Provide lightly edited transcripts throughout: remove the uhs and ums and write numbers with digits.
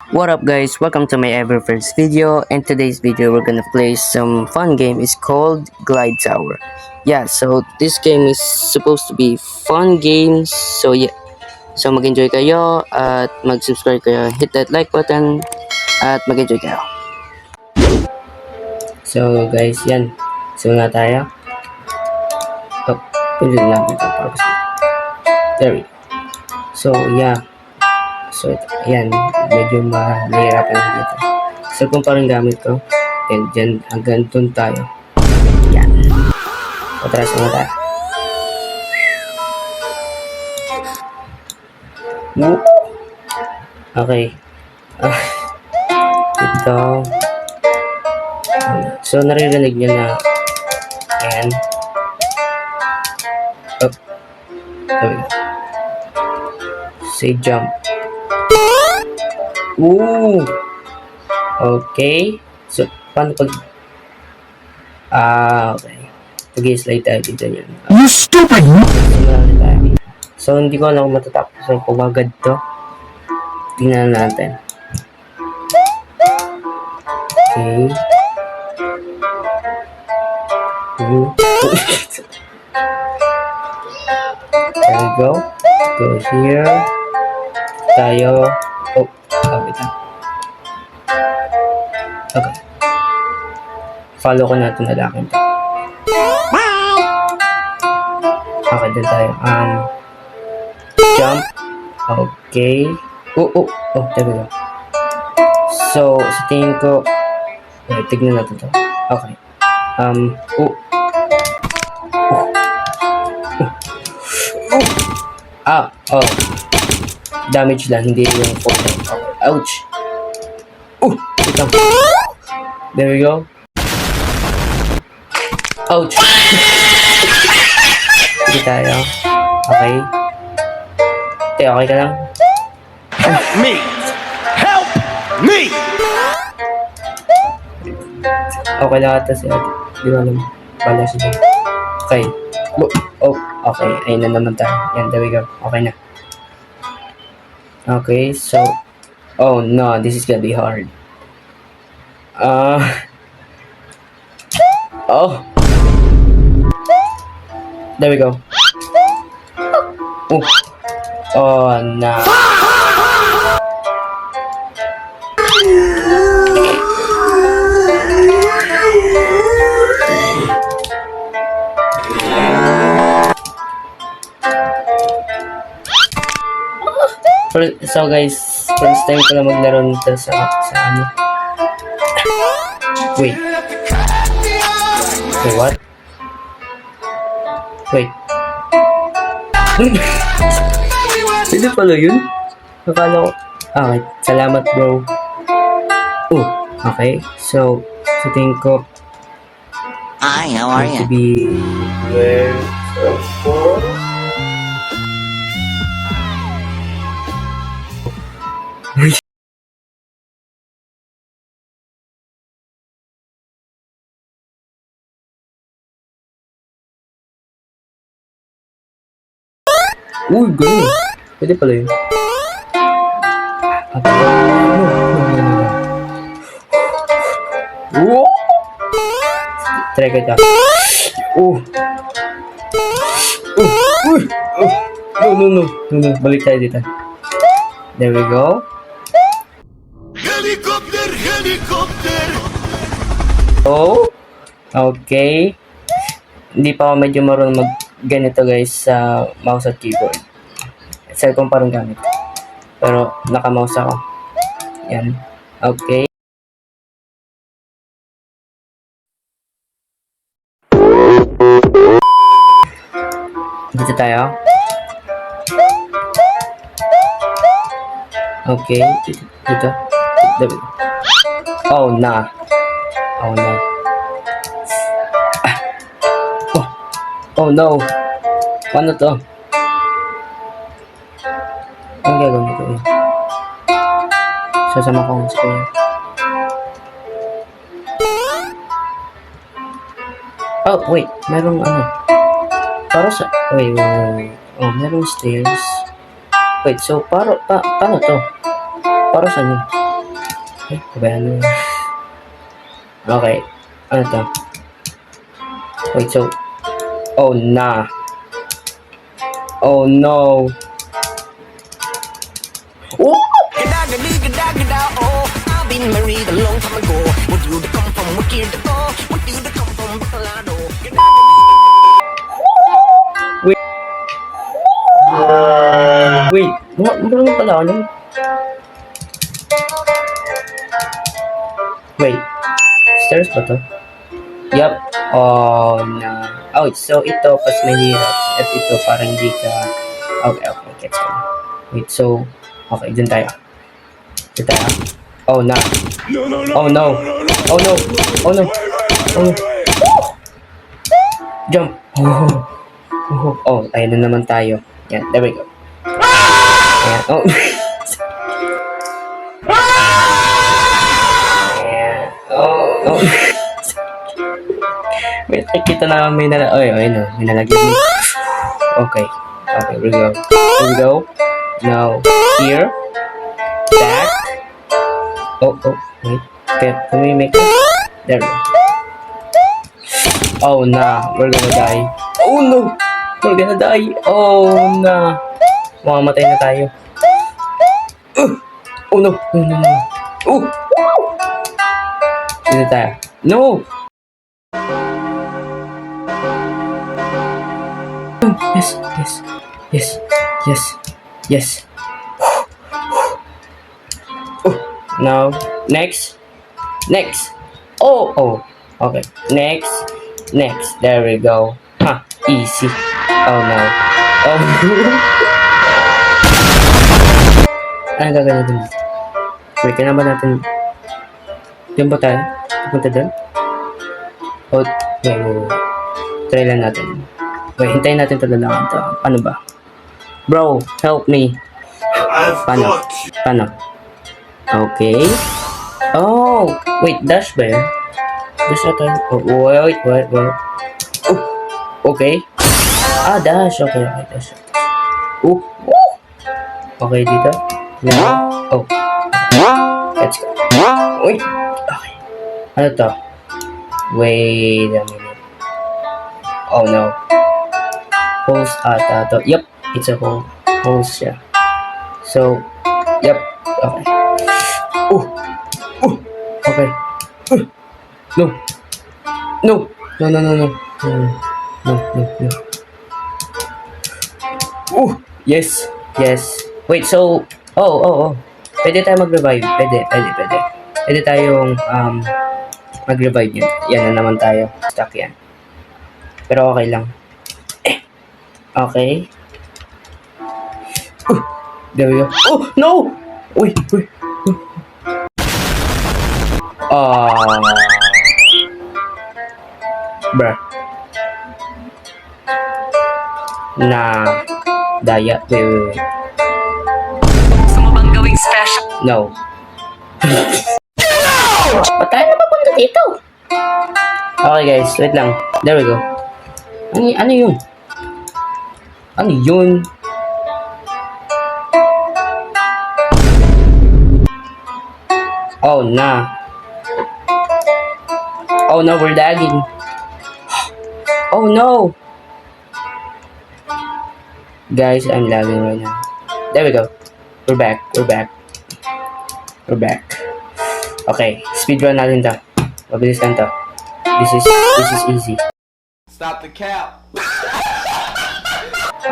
What up guys, welcome to my ever first video, and today's video we're gonna play some fun game. It's called Glide Tower. Yeah, so this game is supposed to be fun games. So yeah, so mag-enjoy kayo at mag-subscribe kayo. Hit that like button at mag-enjoy kayo. So guys, yan. Simula tayo. Oh, pindot lang ito. There we go. So yeah. So, ayan, medyo mahirapan dito. So, kung parang gamit ko, and dyan, hanggang dun tayo. Ayan. Patras na tayo. Okay. Ito. So, naririnig nyo na, ayan. Up. Okay. Say jump. Ooh! Okay. So, paano pag... okay. Pag-slide tayo dito yan. You stupid! So, hindi ko alam kung matatapos. So, pumagad to. Tingnan natin. Okay. There we go. Go here. Tayo. Wait lang. Okay. Follow ko na itong lalaki ito. Okay, dun tayo. Jump. Okay. There we go. So, sa tingin ko, tignan natin ito. Okay. Damage lang, hindi yung fortnite. Okay. Ouch! Ito. There we go. Ouch! Sige tayo. Okay. Okay ka lang? Help me! Help me! Okay lang ata siya. Di ba alam? Bala siya. Okay. Okay. Ayun na naman tayo. Yan, there we go. Okay na. Okay, so... Oh no, this is gonna be hard. There we go. Oh no. So guys, first time ko lang maglaro nito sa ano. Wait, what? Wait. Hindi pala yun? Nakala ko. Okay, salamat bro. Okay. So, sa tingin ko, Hi, how are you? to be where ganun. Pwede pala yun. Try kita. No. Balik tayo dito. There we go. Helicopter! Okay. Hindi pa ako medyo marunong mag ganito guys sa mouse at keyboard. Cellphone parang gamit. Pero naka-mouse ako. Yan. Okay. Dito tayo. Okay. Dito. Oh no. Oh no. Paano to? Ang gagawin ko eh. Sasama ko sa kuya. Wait. Merong ano. Para sa... Wait. Merong stairs. Wait, so paano to? Para saan yun? Ay, kabayan na. Okay. Ano to? Wait, so... Oh, nah. Oh, no. Oh! Oh, I've been married a long time ago. What do you come from? What year to go? What do you come from? Bacolado. Wait, marunong pala ako nun. Wait, stairs ba to? Yup. Oh, no. Oh, so ito, pas mahirap. At ito, parang hindi ka... Okay, gets ko. Wait, so... Okay, dun tayo. Dun tayo. Oh, no. Oh, no. Oh, no. Oh, no. Oh, no. Jump. Oh, ayun na naman tayo. Yan, there we go. Ayan, oh. Ayan, oh. Wait, nakikita na may nalagyan. Oh, ayun, no. May nalagyan mo. Okay, here we go. Here we go. Now, here. Back. Oh, wait. Can we make it? There we go. Oh, nah. We're gonna die. Oh, no. We're gonna die. Oh, nah. Mamamatay na tayo. Oh, no. No. Oh! Dito tayo. No! Yes. Oh, now, next. Oh, okay. Next. There we go. Huh, easy. Oh, no. Oh. Ano gagawin natin dito? Wait, kailan ba natin... Diyan ba tayo? Pupunta doon? Oh, wait. Try lang natin. Wait, hintayin natin ito lalangan to. Ano ba? Bro, help me. Paano? Okay. Oh, wait, dash ba yun? Dash na tayo. Oh, wait. Oh, okay. Dash. Okay, dash. Oh. Okay, dito. Now. Oh. Let's go. Wait. Okay. Ano to? Wait a minute. Oh, no. Holes ata to. Yep, it's a hole. Holes siya. So, yep. Okay. Okay. No. Yes. Wait, so... Oh. Pwede tayo mag-revive. Pwede. Pwede tayong mag-revive yun. Yan na naman tayo. Stuck yan. Pero okay lang. Okay. There we go. Oh, no! Wait. Bruh. Nah. Daya. Wait. Gusto mo bang gawing special? No. Ba't tayo napapunta dito? Okay guys, wait lang. There we go. Ano yun? Oh, nah. Oh no, we're lagging. Oh no. Guys, I'm lagging right now. There we go. We're back. Okay, speedrun natin to. Mabilis lang to. This is easy. Stop the cap.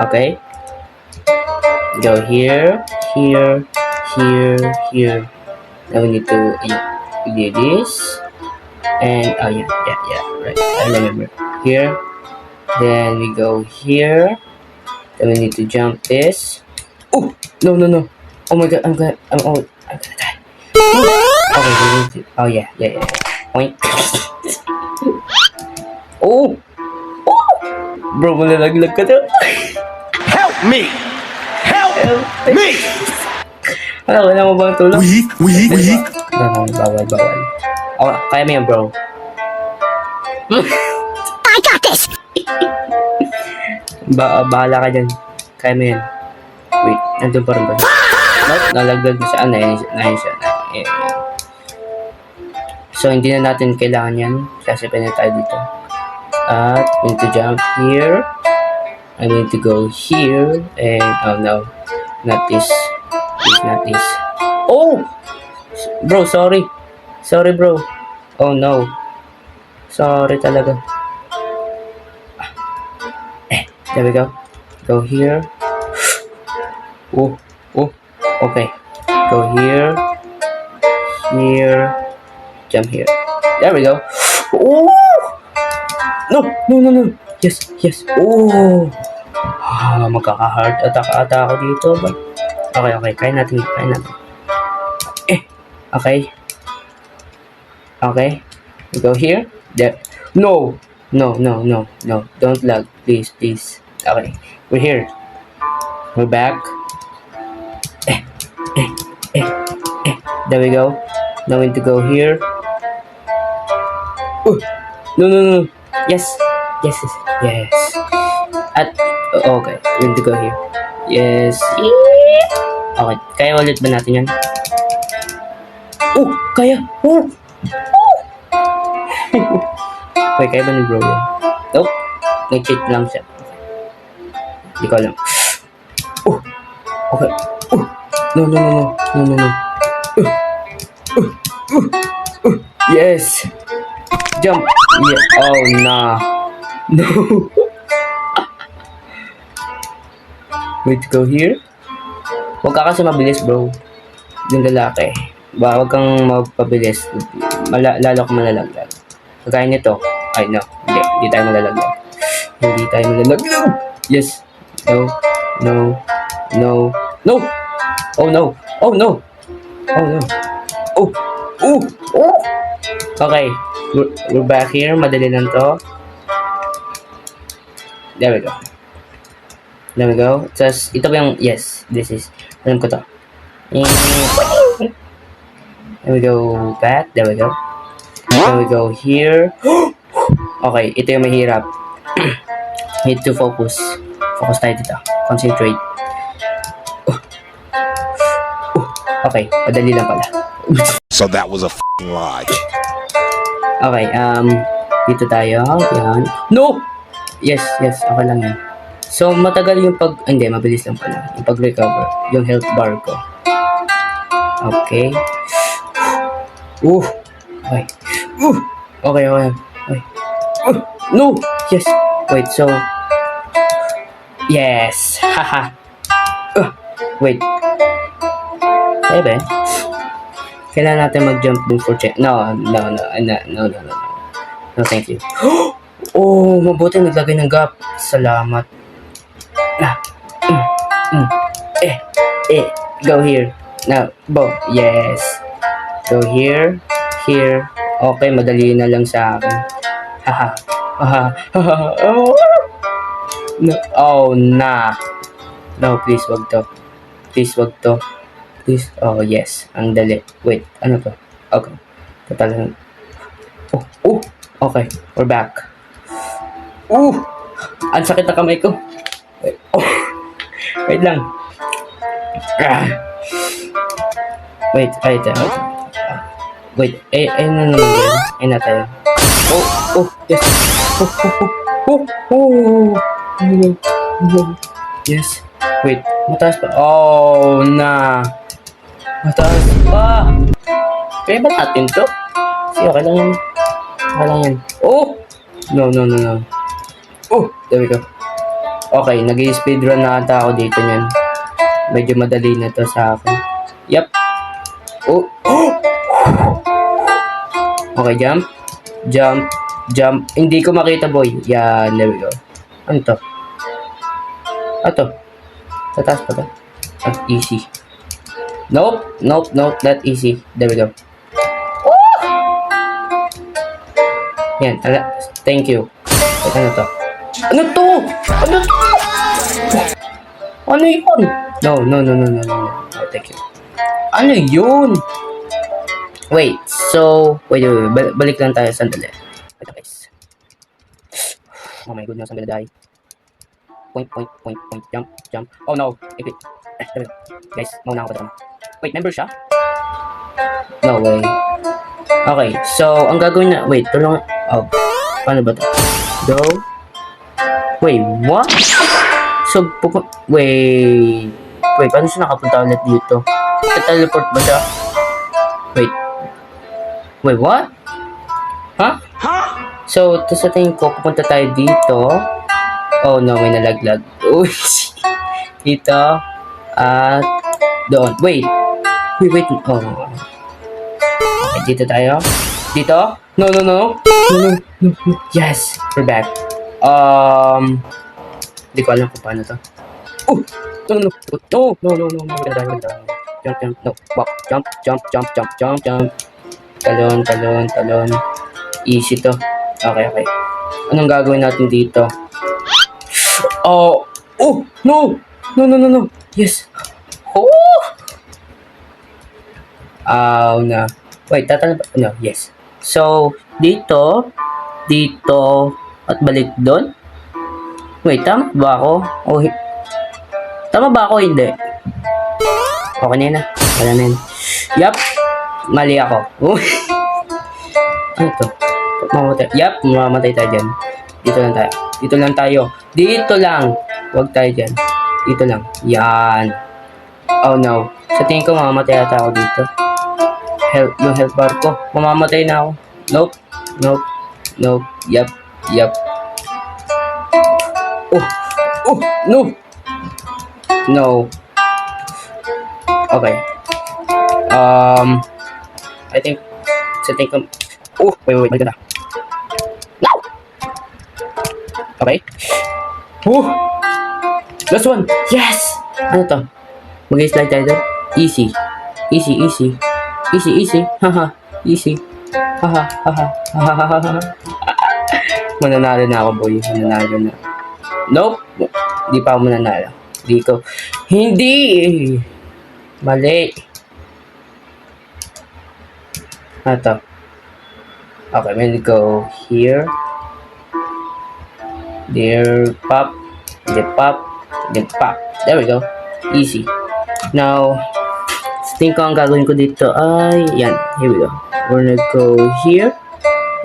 Okay. Go here. Now we need to do this. And oh yeah, right. I remember. Here. Then we go here. Then we need to jump this. Oh no. Oh my god, I'm gonna die. Okay, we need to, oh yeah. Point. Oh! Bro, malalaglag ka na. Help me! Ano, kailangan mo bang tulong? We. No, bawal. Oh, kaya mo yan, bro. I got this! Bahala ka dyan. Kaya mo yan. Wait, nandun pa rin ba? Nope, nalaglag na siya. Nice siya. So, hindi na natin kailangan yan. Kasi pwede tayo dito. At, we need to jump here. I need to go here. And, oh no. Not this. This, not this. Oh! Bro, sorry. Sorry, bro. Oh no. Sorry talaga. There we go. Go here. Oh, oh. Okay. Go here. Here. Jump here. There we go. Oh! No, no, no, no. Yes, yes. Oh! Magkaka-heart attack ata ako dito. Okay, okay. Kaya natin. Kaya natin. Okay. Okay. We go here. There. No! No, no, no, no. Don't lag. Please, please. Okay. We're here. We're back. There we go. Now we need to go here. No, no, no. Yes. Yes, yes, yes. At, okay. We need to go here. Yes. Okay. Kaya ulit ba natin yan? Oh! Kaya! Oh! Wait, kaya ba ni bro yan? Nope. Nag-cheat lang siya. Hindi ko alam. Oh! Okay. Oh! No, no, no, no. No, no, no. Yes! Jump! Yeah. Oh, nah. No! Wait, go here? Huwag ka kasi mabilis, bro. Yung lalaki. Huwag kang magpabilis. Lalo kang malalaglag. Kagaya nito. Ay, no. Hindi tayo malalaglag. Hindi tayo malalaglag. Yes. No. No. No. No! Oh, no. Oh, no. Oh, no. Oh. Oh. Oh. Okay. We're back here. Madali lang to. There we go. There we go. Tapos, ito ba yung... Yes. This is... Alam ko to. There we go back. There we go. There we go here. Okay, ito yung mahirap. Need to focus. Focus tayo dito. Concentrate. Okay, madali lang pala. So that was a f***ing lie. Okay, dito tayo. Yan. No! Yes, yes. Okay lang yan. So, matagal yung pag... Hindi, mabilis lang pala. Yung pag-recover. Yung health bar ko. Okay. Okay. Okay, okay. Okay. No! Yes! Wait, so... Yes! Haha! Wait. Kaya ba? Kailangan natin mag-jump dun for check. No. No, thank you. Oh, mabuti naglagay ng gap. Salamat. Go here. Now, bo. Yes. Go here. Here. Okay, madali na lang sa akin. Haha. No. Oh, nah. No, please, wag to. Please, wag to. Please. Oh, yes. Ang dali. Wait, ano to? Okay. Total. Oh. Okay, we're back. Ang sakit na kamay ko. Wait lang. Wait. Wait, no. Ay na tayo. Yes. Yes. Wait, mataas pa. Oh, na. Mataas pa. Kaya ba natin to? Sige, okay lang yan. Okay lang yan. No. There we go. Okay, nag-speedrun na ata ako dito niyan. Medyo madali na to sa akin. Yup. Okay, jump. Hindi ko makita, boy. Yan, there we go. Ano to? Tataas pa to. Easy. Nope. Not easy. There we go. Yan, thank you. Ano to? Ano yun? No. Thank you. Ano yun? Wait, so... Wait. Balik lang tayo sandali. Ito, guys. Oh my goodness, I'm gonna die. Point. Jump. Oh no. Ipit. Guys, mauna ako pa. Wait, member siya? No way. Okay, so, ang gagawin na, wait, tulungan, oh, paano ba to? Go. Wait, what? So, wait, paano siya nakapunta ulit dito? Teleport ba siya? Wait, what? Huh? So, to sa tingin ko, pupunta tayo dito. Oh no, may nalaglag. Uy, dito. At doon. Wait. Oh. Okay, dito tayo. Dito? No. Yes, we're back. Hindi ko alam kung paano to. Oh! No. Jump. No. Wow. Jump. Talon. Easy to. Okay. Anong gagawin natin dito? Oh! No! Yes! Oh! Na. Wait, tatanong ba? No, yes. So, dito, at balik doon. Wait, tama ba ako? Tama ba ako? Hindi. Okay na yun ah. Wala na yun. Yup. Mali ako. Ano to? Mamatay. Yup, mamamatay tayo dyan. Dito lang tayo. Dito lang. Huwag tayo dyan. Dito lang. Yan. Oh no. Sa tingin ko, mamamatay ata ako dito. Yung health bar ko. Mamamatay na ako. Nope. Yup. Oh, no. Okay. I think, sa tingin ko, wait, balik na. Okay. Last one. Yes! Ano to? Mag-slide tayo doon. Easy. Haha. Easy. Haha. Mananalo na ako, boy. Nope. Hindi pa ako mananalo. Hindi! Mali. Ano to? Okay, we'll go here. There, pop. There we go. Easy. Now, think ko ang gagawin ko dito ay, yan. Here we go. We're gonna go here.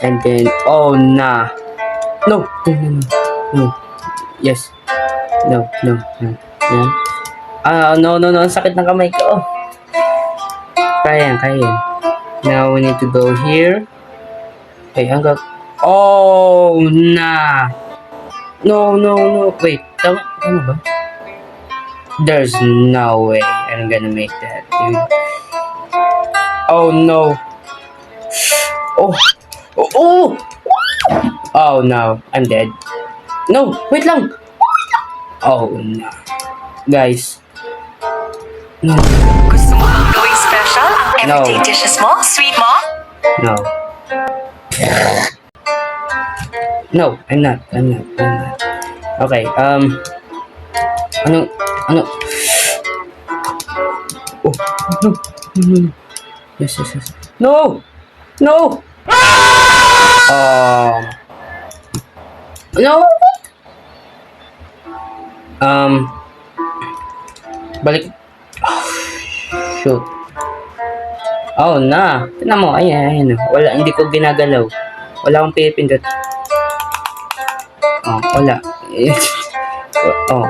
And then, oh, nah. No. Yes. No. Yan. No. Ang sakit ng kamay ko. Oh. Kaya yan. Now, we need to go here. Okay, hanggang... Oh, nah. No. Wait, tama ba? There's no way I'm gonna make that, dude. Oh, no. Oh, no. I'm dead. No, wait lang. Oh, no. Guys. No. Gusto mo bang gawing special ang everyday No. dishes mo, sweet mo? No. No, I'm not. Okay, ano? Oh, no. Yes. No! No! Balik. Shoot. Oh, na. Tignan mo, ayan. Wala, hindi ko ginagalaw. Wala akong pipindot. Oh, wala. Oh.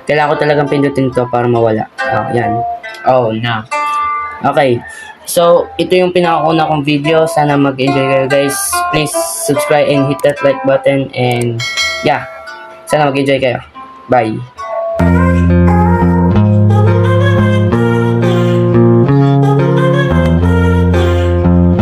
Kailangan ko talagang pindutin to para mawala. Oh, yan. Oh, na. Okay. So, ito yung pinakauna kong video. Sana mag-enjoy kayo, guys. Please subscribe and hit that like button. And, yeah. Sana mag-enjoy kayo. Bye.